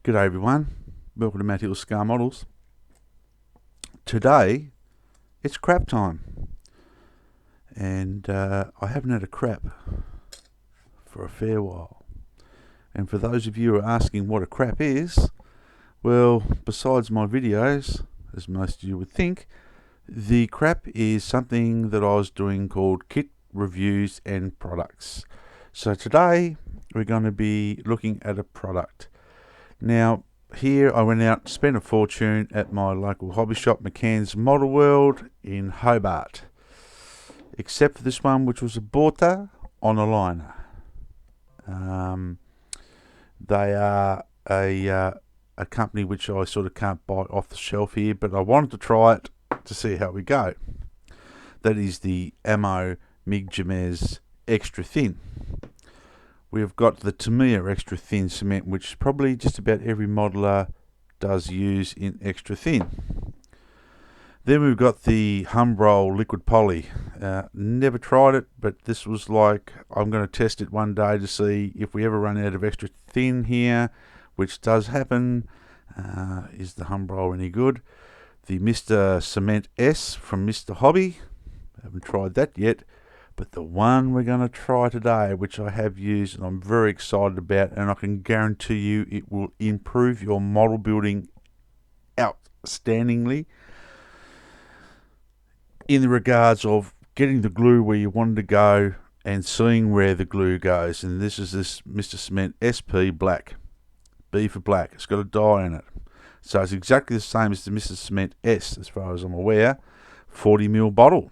G'day everyone, welcome to Matt Hill's Scar Models. Today it's KRAP time, and I haven't had a KRAP for a fair while. And for those of you who are asking what a KRAP is, well, besides my videos, as most of you would think, the KRAP is something that I was doing called Kit Reviews and Products. So today we're going to be looking at a product. Now, here I went out and spent a fortune at my local hobby shop, McCann's Model World in Hobart. Except for this one, which was a Borta on a liner. They are a company which I sort of can't buy off the shelf here, but I wanted to try it to see how we go. That is the Ammo MIG Jamez Extra Thin. We've got the Tamiya Extra Thin cement, which probably just about every modeler does use in extra thin. Then we've got the Humbrol Liquid Poly. Never tried it, but this was like, I'm going to test it one day to see if we ever run out of extra thin here, which does happen. Is the Humbrol any good? The Mr. Cement S from Mr. Hobby. Haven't tried that yet. But the one we're going to try today, which I have used and I'm very excited about, and I can guarantee you it will improve your model building outstandingly in the regards of getting the glue where you want it to go and seeing where the glue goes. And this is this Mr. Cement SP Black. B for black. It's got a dye in it. So it's exactly the same as the Mr. Cement S as far as I'm aware. 40ml bottle.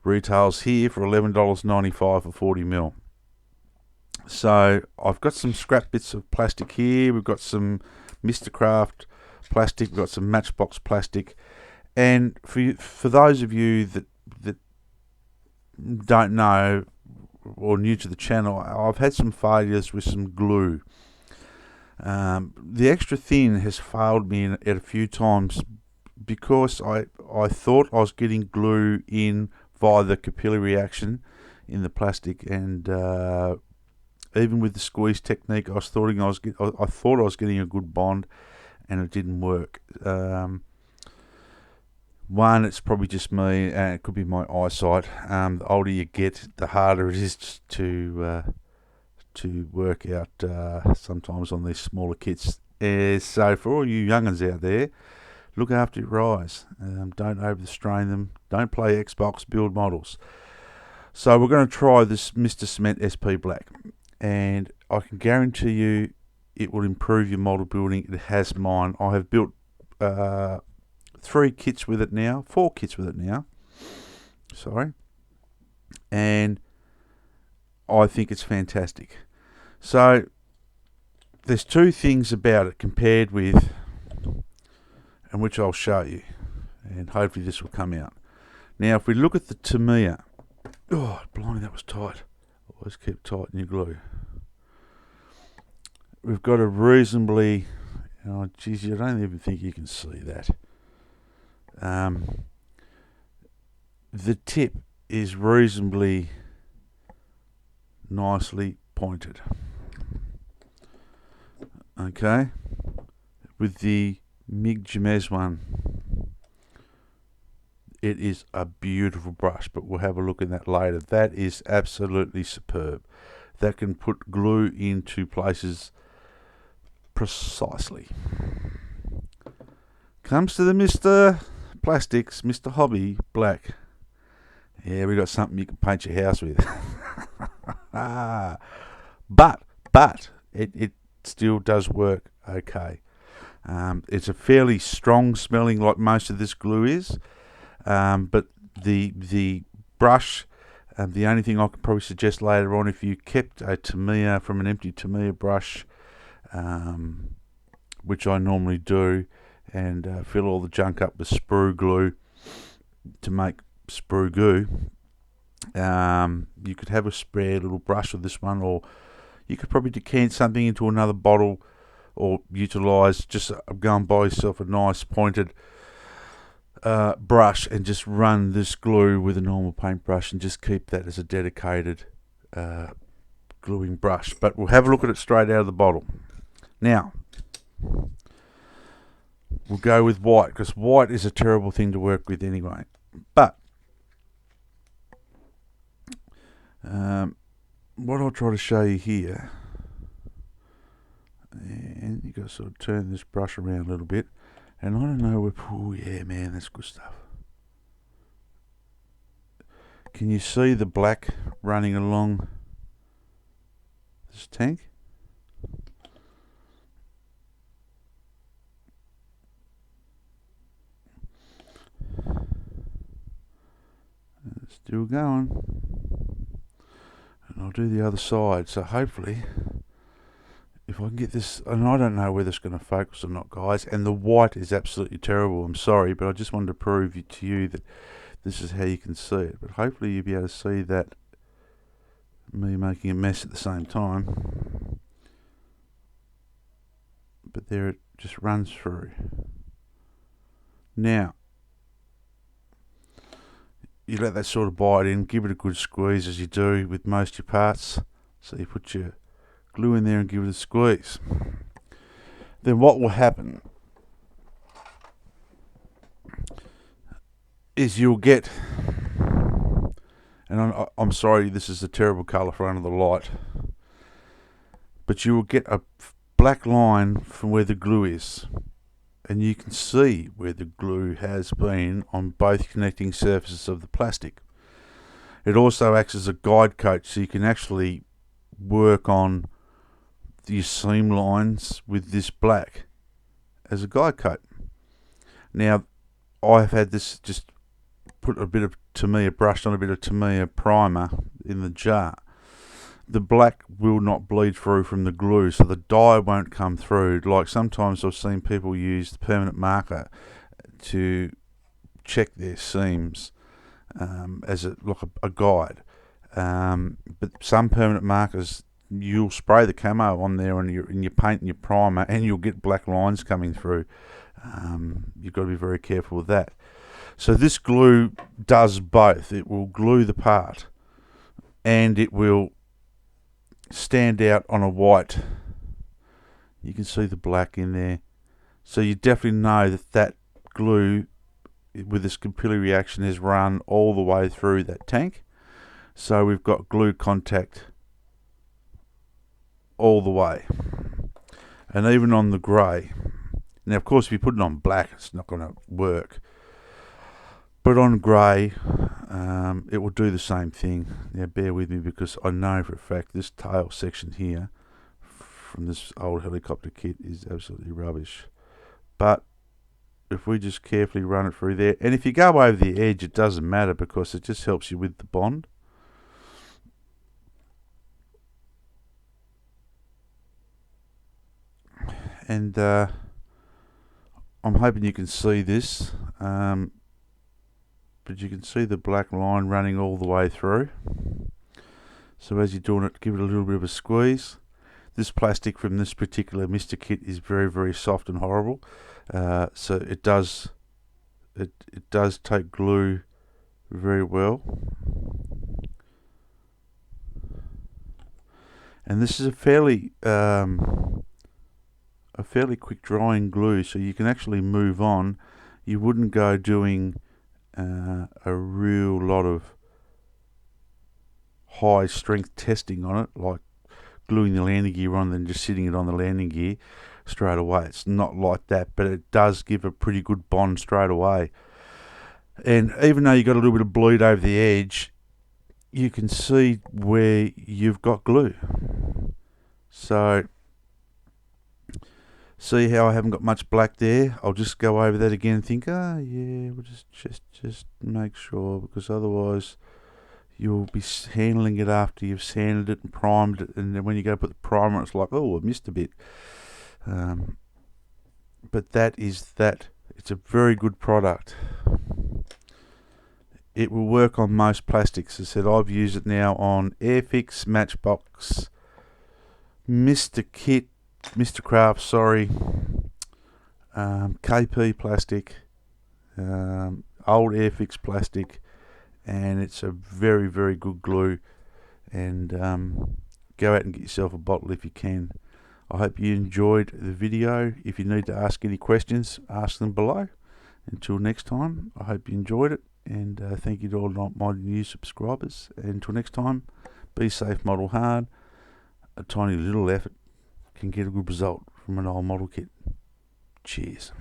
Retails here for $11.95 for 40ml. So I've got some scrap bits of plastic here. We've got some Mr. Craft plastic. We've got some Matchbox plastic. And for those of you that don't know or new to the channel, I've had some failures with some glue. The extra thin has failed me at a few times because I thought I was getting glue in via the capillary reaction in the plastic, and even with the squeeze technique, I thought I was getting a good bond, and it didn't work. One, it's probably just me, and it could be my eyesight. The older you get, the harder it is to work out sometimes on these smaller kits. So for all you young'uns out there, look after your eyes. Don't overstrain them. Don't play Xbox, build models. So we're going to try this Mr. Cement SP Black. And I can guarantee you it will improve your model building. It has mine. I have built 4 kits with it now. Sorry. And I think it's fantastic. So there's 2 things about it compared with, and which I'll show you, and hopefully this will come out. Now if we look at the Tamiya, oh blimey, that was tight. Always keep tight in your glue. We've got a reasonably, oh geez, I don't even think you can see that. The tip is reasonably nicely pointed. Okay, with the MIG Jamez one, it is a beautiful brush, but we'll have a look at that later. That is absolutely superb. That can put glue into places precisely. Comes to the Mr. Plastics, Mr. Hobby Black. Yeah, we got something you can paint your house with. but it still does work okay. It's a fairly strong smelling, like most of this glue is, but the brush, the only thing I could probably suggest later on, if you kept a Tamiya from an empty Tamiya brush, which I normally do, and fill all the junk up with sprue glue to make sprue goo, you could have a spare little brush of this one, or you could probably decant something into another bottle, or utilize, just go and buy yourself a nice pointed brush and just run this glue with a normal paintbrush and just keep that as a dedicated gluing brush. But we'll have a look at it straight out of the bottle. Now, We'll go with white, because white is a terrible thing to work with anyway. But what I'll try to show you here, and you got to sort of turn this brush around a little bit, and I don't know where, oh yeah man, that's good stuff. Can you see the black running along this tank? It's still going. And I'll do the other side, so hopefully if I can get this, and I don't know whether it's going to focus or not, guys, and the white is absolutely terrible, I'm sorry, but I just wanted to prove to you that this is how you can see it. But hopefully you'll be able to see that, me making a mess at the same time. But there it just runs through. Now, you let that sort of bite in, give it a good squeeze as you do with most of your parts. So you put your glue in there and give it a squeeze. Then what will happen is you'll get, and I'm sorry, this is a terrible colour for under the light, but you will get a black line from where the glue is, and you can see where the glue has been on both connecting surfaces of the plastic. It also acts as a guide coat, so you can actually work on your seam lines with this black as a guide coat. Now, I've had this just put a bit of Tamiya, brushed on a bit of Tamiya primer in the jar. The black will not bleed through from the glue, so the dye won't come through. Like sometimes I've seen people use the permanent marker to check their seams as a guide. But some permanent markers, you'll spray the camo on there and in your paint and your primer, and you'll get black lines coming through. You've got to be very careful with that. So this glue does both. It will glue the part and it will stand out on a white. You can see the black in there. So you definitely know that that glue with this capillary reaction has run all the way through that tank. So we've got glue contact all the way. And even on the grey. Now of course if you put it on black it's not going to work. But on grey, it will do the same thing. Now bear with me because I know for a fact this tail section here from this old helicopter kit is absolutely rubbish. But if we just carefully run it through there, and if you go over the edge it doesn't matter because it just helps you with the bond. And I'm hoping you can see this. But you can see the black line running all the way through. So as you're doing it, give it a little bit of a squeeze. This plastic from this particular Mr. kit is very, very soft and horrible. So it does take glue very well. And this is a fairly quick drying glue, so you can actually move on. You wouldn't go doing a real lot of high strength testing on it, like gluing the landing gear on and then just sitting it on the landing gear straight away. It's not like that, but it does give a pretty good bond straight away. And even though you've got a little bit of bleed over the edge, you can see where you've got glue. So see how I haven't got much black there? I'll just go over that again and think, yeah, we'll just make sure, because otherwise you'll be handling it after you've sanded it and primed it, and then when you go put the primer on, it's like, oh, I missed a bit. But that is that. It's a very good product. It will work on most plastics. As I said, I've used it now on Airfix, Matchbox, Mr. Kit, Mr. KRAP, sorry, KP plastic, old Airfix plastic, and it's a very, very good glue. And go out and get yourself a bottle if you can. I hope you enjoyed the video. If you need to ask any questions, ask them below. Until next time, I hope you enjoyed it, and thank you to all my new subscribers. And until next time, be safe, model hard. A tiny little effort can get a good result from an old model kit. Cheers.